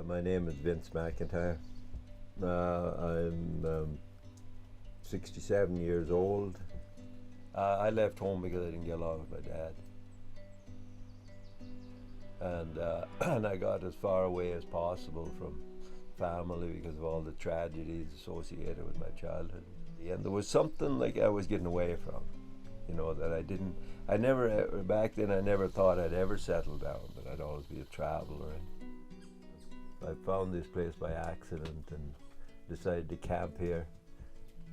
My name is Vince McIntyre. I'm 67 years old. I left home because I didn't get along with my dad. And I got as far away as possible from family because of all the tragedies associated with my childhood. And there was something like I was getting away from, that back then I never thought I'd ever settle down, that I'd always be a traveler. I found this place by accident and decided to camp here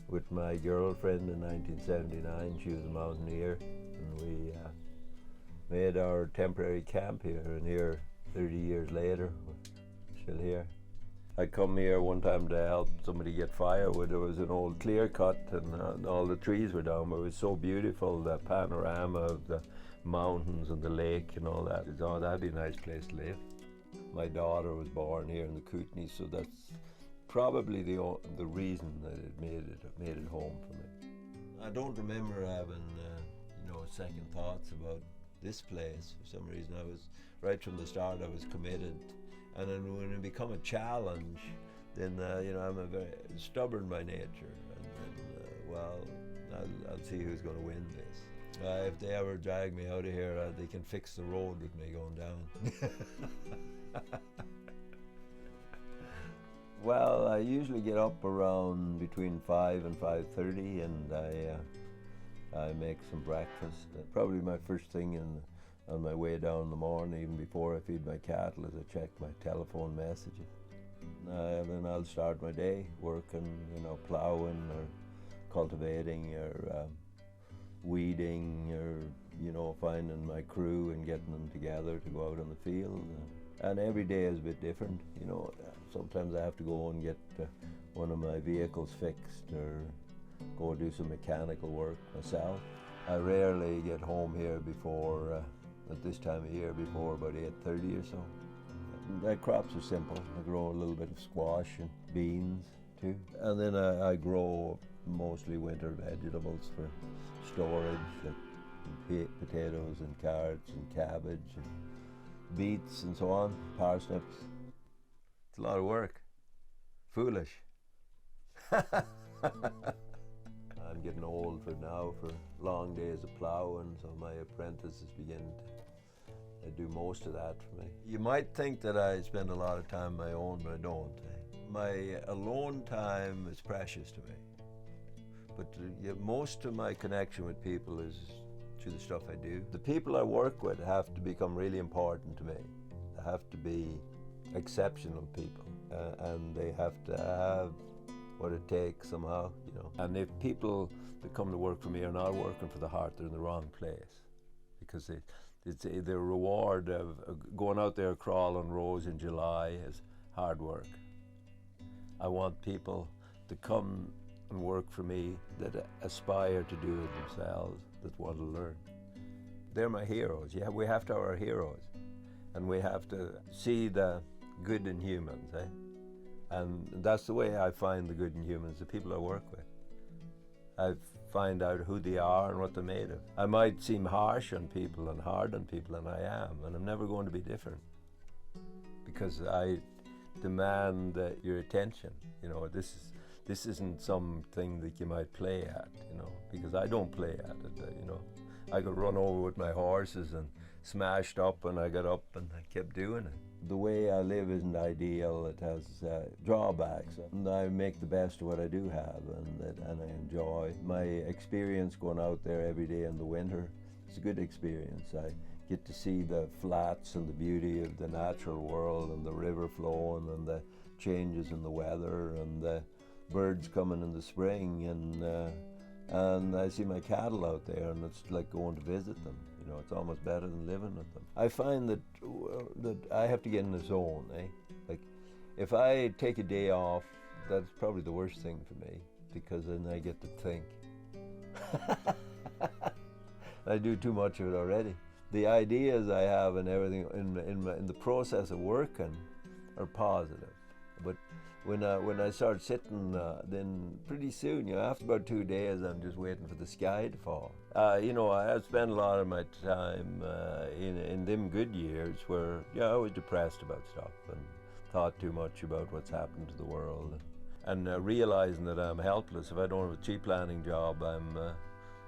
with my girlfriend in 1979. She was a mountaineer, and we made our temporary camp here, and here 30 years later we're still here. I come here one time to help somebody get firewood. There was an old clear cut and all the trees were down, but it was so beautiful, the panorama of the mountains and the lake and all that. I thought, that'd be a nice place to live. My daughter was born here in the Kootenays, so that's probably the reason that it made it home for me. I don't remember having second thoughts about this place. For some reason, I was right from the start. I was committed, and then when it become a challenge, then I'm a very stubborn by nature, and I'll see who's going to win this. If they ever drag me out of here, they can fix the road with me going down. Well, I usually get up around between 5 and 5:30, and I make some breakfast. Probably my first thing on my way down in the morning, even before I feed my cattle, is I check my telephone messages. Then I'll start my day working, plowing or cultivating or weeding or finding my crew and getting them together to go out on the field. And every day is a bit different. Sometimes I have to go and get one of my vehicles fixed or go do some mechanical work myself. I rarely get home here before, at this time of year, before about 8:30 or so. My crops are simple. I grow a little bit of squash and beans too. And then I grow mostly winter vegetables for storage, like potatoes and carrots and cabbage and beets and so on, parsnips. It's a lot of work. Foolish. I'm getting old for long days of plowing, so my apprentices begin to do most of that for me. You might think that I spend a lot of time on my own, but I don't. My alone time is precious to me. But most of my connection with people is through the stuff I do. The people I work with have to become really important to me. They have to be exceptional people, and they have to have what it takes somehow, And if people that come to work for me are not working for the heart, they're in the wrong place, because the reward of going out there crawling rows in July is hard work. I want people to come and work for me that aspire to do it themselves, that want to learn. They're my heroes. Yeah, we have to have our heroes, and we have to see the good in humans, eh? And that's the way I find the good in humans, the people I work with. I find out who they are and what they're made of. I might seem harsh on people and hard on people, and I am, and I'm never going to be different, because I demand your attention. This isn't something that you might play at, because I don't play at it, I got run over with my horses and smashed up, and I got up and I kept doing it. The way I live isn't ideal. It has drawbacks, and I make the best of what I do have, and I enjoy my experience going out there every day in the winter. It's a good experience. I get to see the flats and the beauty of the natural world and the river flowing and the changes in the weather and the birds coming in the spring, and I see my cattle out there, and it's like going to visit them. It's almost better than living with them. I find that I have to get in the zone, eh? Like, if I take a day off, that's probably the worst thing for me, because then I get to think. I do too much of it already. The ideas I have and everything in the process of working are positive. But when I start sitting, then pretty soon, after about 2 days, I'm just waiting for the sky to fall. I have spent a lot of my time in them good years where, I was depressed about stuff and thought too much about what's happened to the world. And realizing that I'm helpless. If I don't have a tree planting job,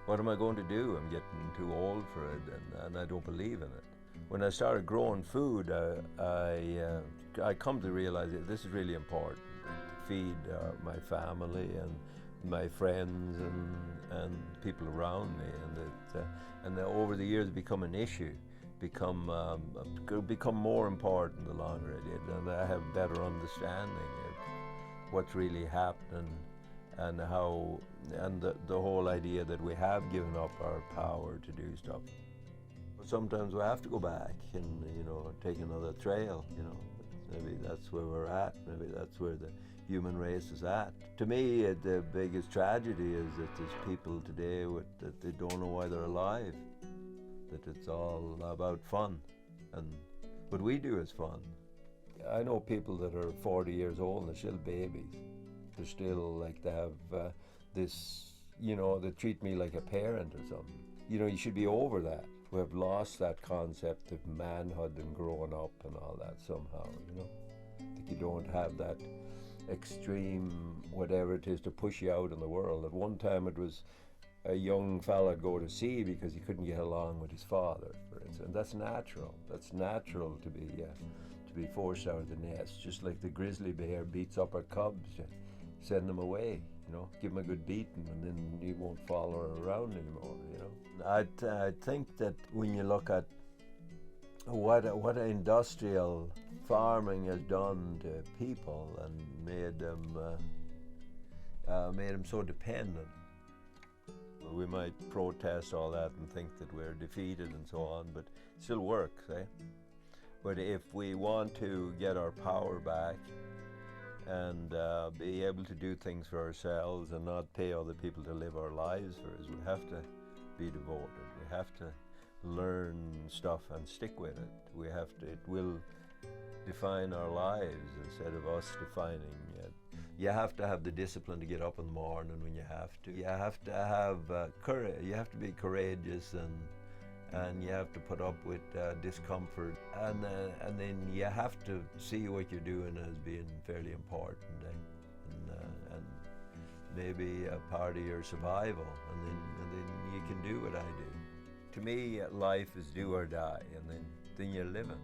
what am I going to do? I'm getting too old for it, and I don't believe in it. When I started growing food, I come to realize that this is really important. To feed my family and my friends and people around me, and that over the years become an issue, become more important the longer I did, and I have better understanding of what's really happening, and how, and the whole idea that we have given up our power to do stuff. Sometimes we have to go back and, you know, take another trail, you know. Maybe that's where we're at. Maybe that's where the human race is at. To me, the biggest tragedy is that there's people today that they don't know why they're alive, that it's all about fun, and what we do is fun. I know people that are 40 years old and they're still babies. They're still like, they have this, you know, they treat me like a parent or something. You know, you should be over that. We have lost that concept of manhood and growing up and all that somehow, you know. That you don't have that extreme, whatever it is, to push you out in the world. At one time it was a young fella go to sea because he couldn't get along with his father, for instance. And that's natural. That's natural to be forced out of the nest, just like the grizzly bear beats up her cubs, send them away, you know, give them a good beating, and then you won't follow her around anymore, you know. I think that when you look at what industrial farming has done to people and made them so dependent. We might protest all that and think that we're defeated and so on, but it still works, eh? But if we want to get our power back and be able to do things for ourselves and not pay other people to live our lives for us, we have to be devoted. We have to learn stuff and stick with it. We have to, it will define our lives instead of us defining it. You have to have the discipline to get up in the morning when you have to. You have to have courage. You have to be courageous, and you have to put up with discomfort, and then you have to see what you're doing as being fairly important, and maybe a part of your survival, and then you can do what I do. To me, life is do or die, and then you're living.